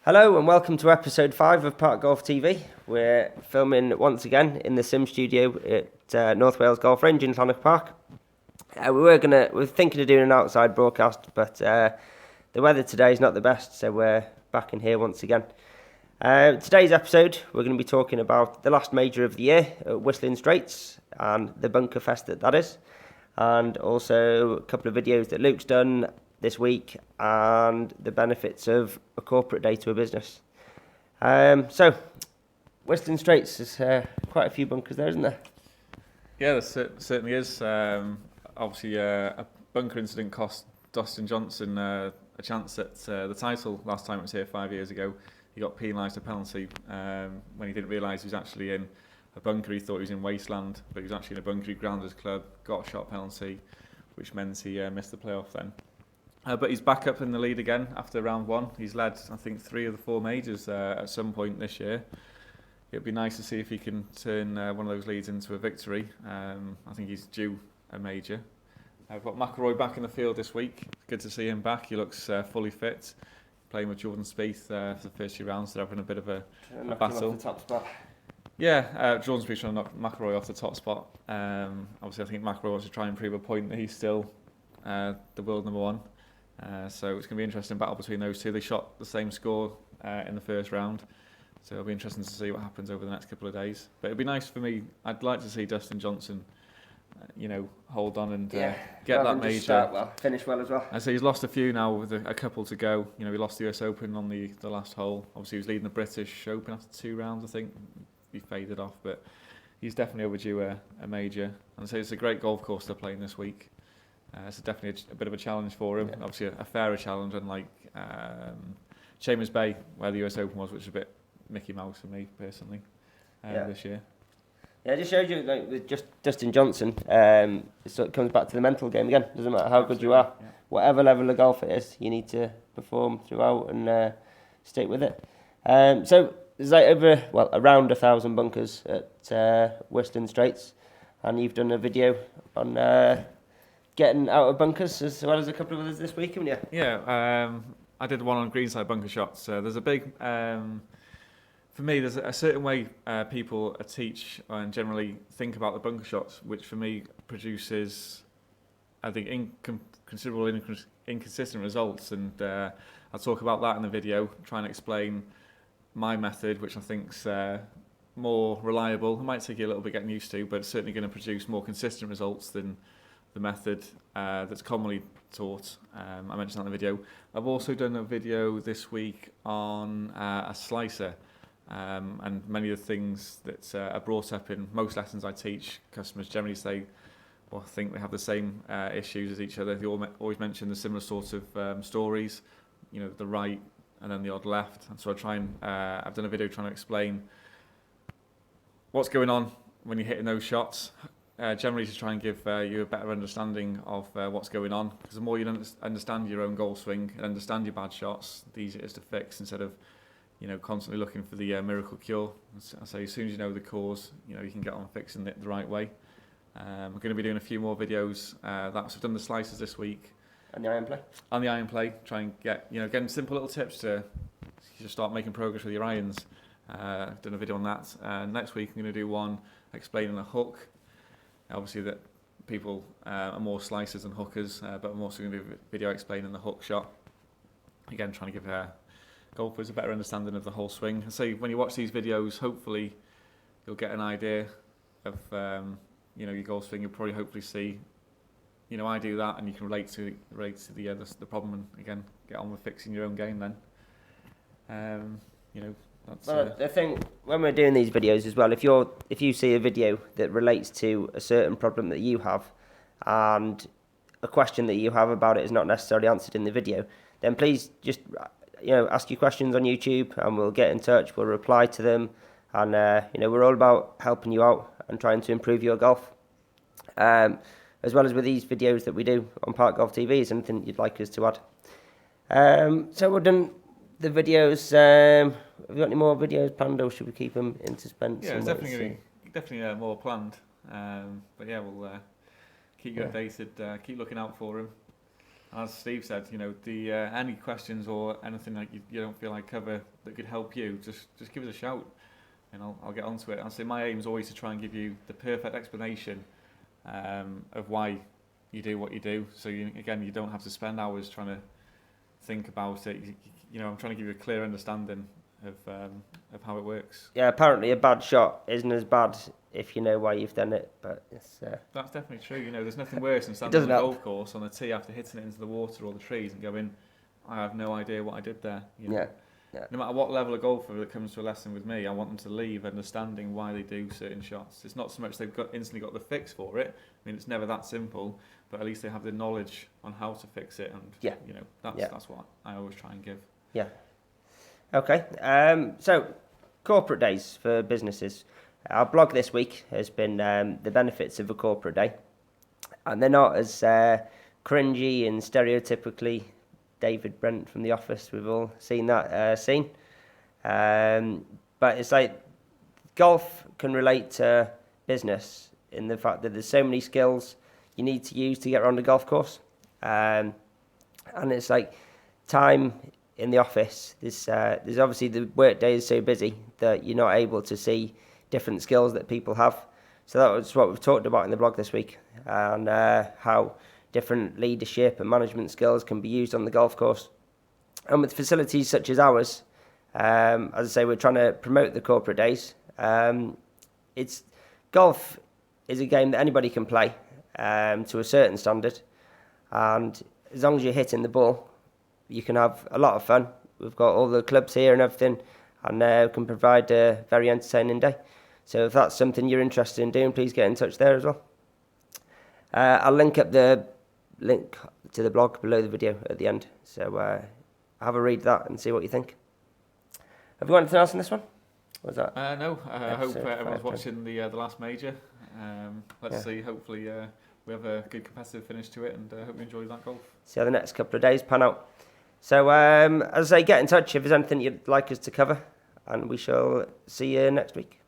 Hello and welcome to episode 5 of Park Golf TV. We're filming once again in the Sim studio at North Wales Golf Range in Llannerch Park. We were thinking of doing an outside broadcast, but the weather today is not the best, so we're back in here once again. Today's episode, we're going to be talking about the last major of the year at Whistling Straits and the bunker fest that is, and also a couple of videos that Luke's done this week and the benefits of a corporate day to a business. So, Whistling Straits, there's quite a few bunkers there, isn't there? Yeah, there certainly is. Obviously, a bunker incident cost Dustin Johnson a chance at the title last time it was here 5 years ago. He got penalised a penalty when he didn't realise he was actually in a bunker. He thought he was in wasteland, but he was actually in a bunker. He grounded his club, got a shot penalty, which meant he missed the playoff then. But he's back up in the lead again after round one. He's led, I think, 3 of the 4 majors at some point this year. It'd be nice to see if he can turn one of those leads into a victory. I think he's due a major. I've got McIlroy back in the field this week. Good to see him back. He looks fully fit. Playing with Jordan Spieth for the first few rounds. They're having a bit of a battle. Off the top spot. Yeah, Jordan Spieth trying to knock McIlroy off the top spot. Obviously, I think McIlroy wants to try and prove a point that he's still the world number one. So it's going to be an interesting battle between those two. They shot the same score in the first round. So it'll be interesting to see what happens over the next couple of days. But it'd be nice for me. I'd like to see Dustin Johnson, hold on and get that major. Start well, finish well as well. I say he's lost a few now with a couple to go. He lost the US Open on the last hole. Obviously, he was leading the British Open after 2 rounds, I think. He faded off, but he's definitely overdue a major. And I say it's a great golf course they're playing this week. It's definitely a bit of a challenge for him. Yeah. Obviously, a fairer challenge, unlike Chambers Bay, where the US Open was, which is a bit Mickey Mouse for me personally this year. Yeah, it just shows you, with just Dustin Johnson, it comes back to the mental game again. Doesn't matter how good you are, whatever level of golf it is, you need to perform throughout and stick with it. So there's around 1,000 bunkers at Whistling Straits, and you've done a video on getting out of bunkers as well as a couple of others this week, haven't you? Yeah, I did one on greenside bunker shots. There's a big, for me, there's a certain way people teach and generally think about the bunker shots, which for me produces, I think, considerable inconsistent results. And I'll talk about that in the video, try and explain my method, which I think's more reliable. It might take you a little bit getting used to, but it's certainly going to produce more consistent results than the method that's commonly taught. I mentioned that in the video. I've also done a video this week on a slicer, and many of the things that are brought up in most lessons I teach. Customers generally say, or think they have the same issues as each other. They always mention the similar sorts of stories, the right and then the odd left. And so I try and I've done a video trying to explain what's going on when you're hitting those shots. Generally to try and give you a better understanding of what's going on, because the more you understand your own golf swing and understand your bad shots, the easier it is to fix, instead of constantly looking for the miracle cure. I say as soon as you know the cause, you can get on fixing it the right way. We're going to be doing a few more videos. I've done the slices this week. And the iron play? On the iron play, try and get getting simple little tips to just start making progress with your irons. I've done a video on that. Next week I'm going to do one explaining a hook. Obviously that people are more slicers than hookers, but I'm also going to do a video explaining the hook shot. Again, trying to give golfers a better understanding of the whole swing. So when you watch these videos, hopefully you'll get an idea of your golf swing. You'll probably hopefully see, I do that, and you can relate to the problem, and again get on with fixing your own game then. The thing when we're doing these videos as well, if you see a video that relates to a certain problem that you have, and a question that you have about it is not necessarily answered in the video, then please just ask your questions on YouTube, and we'll get in touch. We'll reply to them, and we're all about helping you out and trying to improve your golf. As well as with these videos that we do on Park Golf TV, is anything you'd like us to add? So we're done. The videos, have you got any more videos planned, or should we keep them in suspense? Yeah, there's definitely more planned. But yeah, we'll keep you updated, keep looking out for them. As Steve said, the any questions or anything that you don't feel like cover that could help you, just give us a shout, and I'll get onto it. I'll say my aim is always to try and give you the perfect explanation of why you do what you do. So you don't have to spend hours trying to think about it. I'm trying to give you a clear understanding of how it works. Yeah, apparently a bad shot isn't as bad if you know why you've done it, but it's... That's definitely true. There's nothing worse than standing on a help. golf course on a tee after hitting it into the water or the trees and going, I have no idea what I did there. Yeah. No matter what level of golfer that comes to a lesson with me, I want them to leave understanding why they do certain shots. It's not so much they've instantly got the fix for it. I mean, it's never that simple, but at least they have the knowledge on how to fix it, and that's what I always try and give. Yeah. Okay. So, corporate days for businesses. Our blog this week has been the benefits of a corporate day, and they're not as cringy and stereotypically David Brent from The Office. We've all seen that scene. But it's like golf can relate to business in the fact that there's so many skills you need to use to get around a golf course. And it's like time in the office. There's obviously the work day is so busy that you're not able to see different skills that people have. So that was what we've talked about in the blog this week, and how different leadership and management skills can be used on the golf course. And with facilities such as ours, as I say, we're trying to promote the corporate days. Golf is a game that anybody can play to a certain standard, and as long as you're hitting the ball, you can have a lot of fun. We've got all the clubs here and everything, and can provide a very entertaining day. So if that's something you're interested in doing, please get in touch there as well. I'll link up the link to the blog below the video at the end, so have a read of that and see what you think. Have you got anything else on this one? What was that? No, I hope everyone's watching the last major. Let's see, hopefully we have a good competitive finish to it, and hope you enjoy that golf. See how the next couple of days pan out. So as I say, get in touch if there's anything you'd like us to cover, and we shall see you next week.